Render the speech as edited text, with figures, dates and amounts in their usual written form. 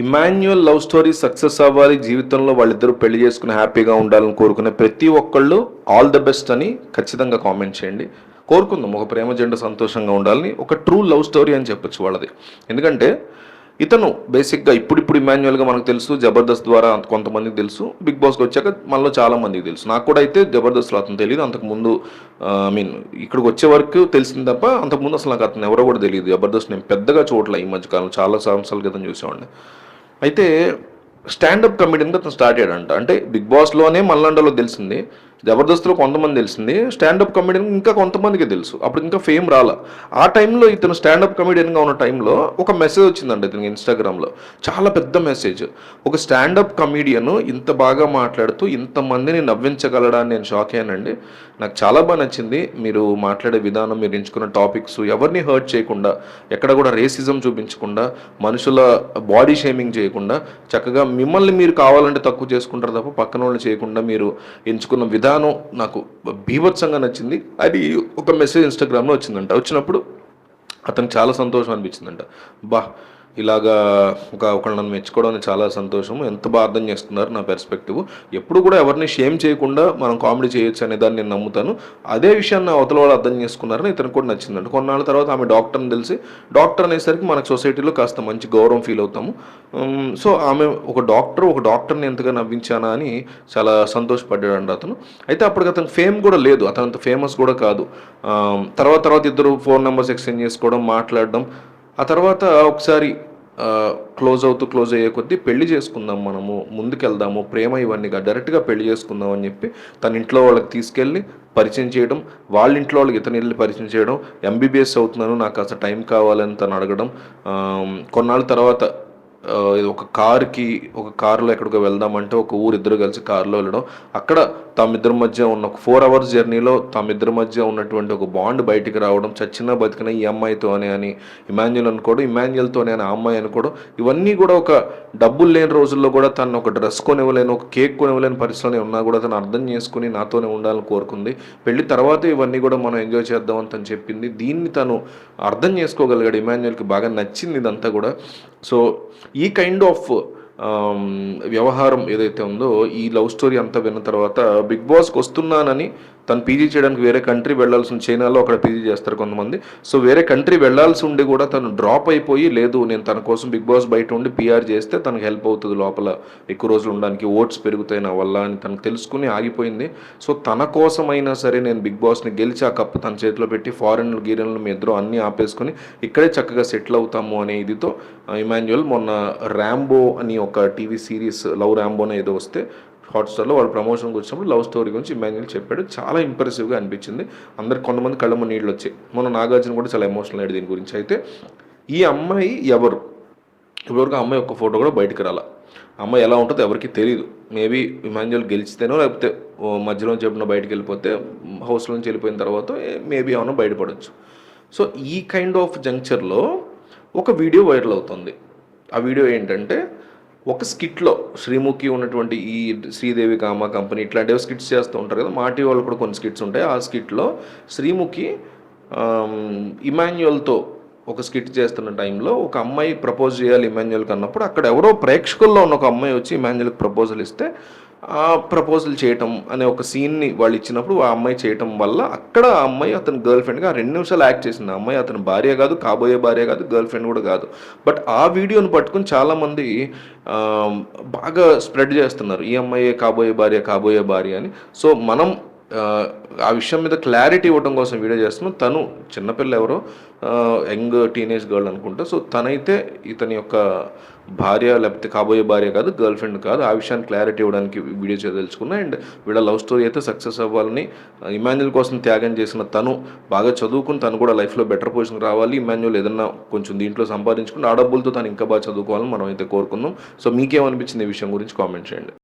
Emmanuel love story success అవ్వాలి, జీవితంలో వాళ్ళిద్దరూ పెళ్లి చేసుకుని హ్యాపీగా ఉండాలని కోరుకునే ప్రతి ఒక్కళ్ళు ఆల్ ద బెస్ట్ అని ఖచ్చితంగా కామెంట్ చేయండి. కోరుకుందాం ఒక ప్రేమ జంట సంతోషంగా ఉండాలని. ఒక ట్రూ లవ్ స్టోరీ అని చెప్పొచ్చు వాళ్ళది. ఎందుకంటే ఇతను బేసిక్గా ఇప్పుడు ఇమాన్యుయల్గా మనకు తెలుసు, జబర్దస్త్ ద్వారా కొంతమందికి తెలుసు, బిగ్ బాస్కి వచ్చాక మనలో చాలా మందికి తెలుసు. నాకు కూడా అయితే జబర్దస్త్లో అతను తెలియదు. అంతకుముందు ఇక్కడికి వచ్చే వరకు తెలిసింది తప్ప అంతకుముందు అసలు నాకు అతను ఎవరో కూడా తెలియదు. జబర్దస్త్ నేను పెద్దగా చూడలే ఈ మధ్యకాలం, చాలా సంవత్సరాల క్రితం చూసేవాడిని. అయితే స్టాండప్ కమెడియన్గా అతను స్టార్ట్ అయ్యాడంట. అంటే బిగ్ బాస్లోనే మల్లండలో తెలిసింది, జబర్దస్త్లో కొంతమంది తెలిసింది, స్టాండప్ కమెడియన్ ఇంకా కొంతమందికి తెలుసు. అప్పుడు ఇంకా ఫేమ్ రాలా. ఆ టైంలో ఇతను స్టాండప్ కమెడియన్గా ఉన్న టైంలో ఒక మెసేజ్ వచ్చిందండి ఇతనికి ఇన్స్టాగ్రామ్లో, చాలా పెద్ద మెసేజ్. ఒక స్టాండప్ కమెడియన్ ఇంత బాగా మాట్లాడుతూ ఇంతమందిని నవ్వించగలడా అని నేను షాక్ అయ్యానండి. నాకు చాలా బాగా నచ్చింది. మీరు మాట్లాడే విధానం, మీరు ఎంచుకున్న టాపిక్స్ ఎవరిని హర్ట్ చేయకుండా, ఎక్కడ కూడా రేసిజం చూపించకుండా, మనుషుల బాడీ షేమింగ్ చేయకుండా, చక్కగా మిమ్మల్ని మీరు కావాలంటే తక్కువ చేసుకుంటారు తప్ప పక్కన వాళ్ళు చేయకుండా మీరు ఎంచుకున్న విధానం నాకు బీభత్సంగా నచ్చింది. అది ఒక మెసేజ్ ఇన్స్టాగ్రామ్లో వచ్చిందంట. వచ్చినప్పుడు అతనికి చాలా సంతోషం అనిపించిందంట. బా, ఇలాగా ఒకళ్ళు నన్ను మెచ్చుకోవడానికి చాలా సంతోషం, ఎంత బాగా అర్థం చేస్తున్నారు నా పెర్స్పెక్టివ్. ఎప్పుడు కూడా ఎవరిని షేమ్ చేయకుండా మనం కామెడీ చేయొచ్చు అనే దాన్ని నేను నమ్ముతాను. అదే విషయాన్ని అవతల వాళ్ళు అర్థం చేసుకున్నారని ఇతను కూడా నచ్చిందంట. కొన్నాళ్ళ తర్వాత ఆమె డాక్టర్ని తెలిసి, డాక్టర్ అనేసరికి మనకు సొసైటీలో కాస్త మంచి గౌరవం ఫీల్ అవుతాము. సో ఆమె ఒక డాక్టర్ని ఎంతగా నవ్వించానా అని చాలా సంతోషపడ్డాడు అతను. అయితే అప్పటికి అతను ఫేమ్ కూడా లేదు, అతను అంత ఫేమస్ కూడా కాదు. తర్వాత ఇద్దరు ఫోన్ నెంబర్స్ ఎక్స్చేంజ్ చేసుకోవడం, మాట్లాడడం. ఆ తర్వాత ఒకసారి క్లోజ్ అయ్యే కొద్దీ పెళ్లి చేసుకుందాం, మనము ముందుకెళ్దాము, ప్రేమ ఇవన్నీ డైరెక్ట్గా పెళ్లి చేసుకుందాం అని చెప్పి తన ఇంట్లో వాళ్ళకి తీసుకెళ్ళి పరిచయం చేయడం, వాళ్ళ ఇంట్లో వాళ్ళకి ఇతను వెళ్ళి పరిచయం చేయడం. ఎంబీబీఎస్ అవుతున్నాను, నాకు అసలు టైం కావాలని తను అడగడం. కొన్నాళ్ళ తర్వాత ఒక కారులో ఎక్కడికో వెళ్దామంటే ఒక ఇద్దరు కలిసి కారులో వెళ్ళడం. అక్కడ తమిద్దరి మధ్య ఉన్న ఒక 4 hours జర్నీలో తమిద్దరి మధ్య ఉన్నటువంటి ఒక బాండ్ బయటికి రావడం. చచ్చినా బతికిన ఈ అమ్మాయితోనే అని ఇమాన్యుయల్ అనుకోవడం, ఇమాన్యుయల్తోనే అని ఆ అమ్మాయి అనుకోవడం. ఇవన్నీ కూడా ఒక డబ్బులు లేని రోజుల్లో కూడా తను ఒక డ్రెస్ కొనివ్వలేను, ఒక కేక్ కొనివ్వలేని పరిస్థితుల్లో ఉన్నా కూడా తను అర్థం చేసుకుని నాతోనే ఉండాలని కోరుకుంది. పెళ్లి తర్వాత ఇవన్నీ కూడా మనం ఎంజాయ్ చేద్దాం అని తను చెప్పింది. దీన్ని తను అర్థం చేసుకోగలిగాడు. ఇమాన్యుయల్కి బాగా నచ్చింది ఇదంతా కూడా. సో ఈ కైండ్ ఆఫ్ వ్యవహారం ఏదైతే ఉందో, ఈ లవ్ స్టోరీ అంతా విన్న తర్వాత బిగ్ బాస్కి వస్తున్నానని తను పీజీ చేయడానికి వేరే కంట్రీ వెళ్ళాల్సిన, చైనాలో అక్కడ పీజీ చేస్తారు కొంతమంది. సో వేరే కంట్రీ వెళ్ళాల్సి ఉండి కూడా తను డ్రాప్ అయిపోయి, లేదు నేను తన కోసం బిగ్ బాస్ బయట ఉండి పీఆర్ చేస్తే తనకు హెల్ప్ అవుతుంది లోపల ఎక్కువ రోజులు ఉండడానికి, ఓట్స్ పెరుగుతాయి నా వల్ల అని తనకు తెలుసుకుని ఆగిపోయింది. సో తన కోసమైనా సరే నేను బిగ్ బాస్ని గెలిచి ఆ కప్పు తన చేతిలో పెట్టి ఫారెన్లు గీరెన్లు మీ ఇద్దరు అన్నీ ఆపేసుకొని ఇక్కడే చక్కగా సెటిల్ అవుతాము అనే ఇదితో ఇమాన్యుయల్ మొన్న ర్యాంబో అని ఒక టీవీ సిరీస్, లవ్ ర్యాంబోనే ఏదో వస్తే హాట్స్టార్లో వాళ్ళు ప్రమోషన్కి వచ్చినప్పుడు లవ్ స్టోరీ గురించి ఇమాన్యుయల్ చెప్పాడు. చాలా ఇంప్రెసివ్గా అనిపించింది. కొంతమంది కళ్ళము నీళ్ళు వచ్చాయి. మొన్న నాగార్జున కూడా చాలా ఎమోషనల్ అయ్యాడు దీని గురించి. అయితే ఈ అమ్మాయి ఎవరు, ఇప్పటివరకు ఆ అమ్మాయి ఒక్క ఫోటో కూడా బయటకు రాల. అమ్మాయి ఎలా ఉంటుందో ఎవరికి తెలియదు. మేబీ ఇమాన్యుయల్ గెలిచితేనో, లేకపోతే మధ్యలో చెప్పిన బయటకు వెళ్ళిపోతే, హౌస్లో నుంచి వెళ్ళిపోయిన తర్వాత మేబీ ఏమైనా బయటపడవచ్చు. సో ఈ కైండ్ ఆఫ్ జంక్చర్లో ఒక వీడియో వైరల్ అవుతుంది. ఆ వీడియో ఏంటంటే, ఒక స్కిట్లో శ్రీముఖి ఉన్నటువంటి ఈ శ్రీదేవి కామ కంపెనీ ఇట్లాంటివి స్కిట్స్ చేస్తూ ఉంటారు కదా, మాటి వాళ్ళు కూడా కొన్ని స్కిట్స్ ఉంటాయి. ఆ స్కిట్లో శ్రీముఖి ఇమాన్యుయల్తో ఒక స్కిట్ చేస్తున్న టైంలో ఒక అమ్మాయి ప్రపోజ్ చేయాలి ఇమాన్యుయల్కి అన్నప్పుడు, అక్కడ ఎవరో ప్రేక్షకుల్లో ఉన్న ఒక అమ్మాయి వచ్చి ఇమాన్యుయల్కి ప్రపోజల్ ఇస్తే, ఆ ప్రపోజల్ చేయటం అనే ఒక సీన్ని వాళ్ళు ఇచ్చినప్పుడు ఆ అమ్మాయి చేయటం వల్ల అక్కడ ఆ అమ్మాయి అతని గర్ల్ ఫ్రెండ్గా 2 నిమిషాలు యాక్ట్ చేసింది. ఆ అమ్మాయి అతని భార్య కాదు, కాబోయే భార్య కాదు, గర్ల్ ఫ్రెండ్ కూడా కాదు. బట్ ఆ వీడియోని పట్టుకుని చాలామంది బాగా స్ప్రెడ్ చేస్తున్నారు, ఈ అమ్మాయి కాబోయే భార్య అని. సో మనం ఆ విషయం మీద క్లారిటీ ఇవ్వడం కోసం వీడియో చేస్తున్నాం. తను చిన్నపిల్ల, ఎవరో యంగ్ టీనేజ్ గర్ల్ అనుకుంటా. సో తనైతే ఇతని యొక్క భార్య, లేకపోతే కాబోయే భార్య కాదు, గర్ల్ ఫ్రెండ్ కాదు. ఆ విషయాన్ని క్లారిటీ ఇవ్వడానికి వీడియో చేయదలుచుకున్నా. అండ్ వీళ్ళ లవ్ స్టోరీ అయితే సక్సెస్ అవ్వాలని, ఇమాన్యుయల్ కోసం త్యాగం చేసిన తను బాగా చదువుకుని తను కూడా లైఫ్లో బెటర్ పొజిషన్ రావాలి, ఇమాన్యుయల్ ఏదన్నా కొంచెం దీంట్లో సంపాదించుకుని ఆ డబ్బులతో తను ఇంకా బాగా చదువుకోవాలని మనం అయితే కోరుకుందాం. సో మీకేమనిపించింది ఈ విషయం గురించి కామెంట్ చేయండి.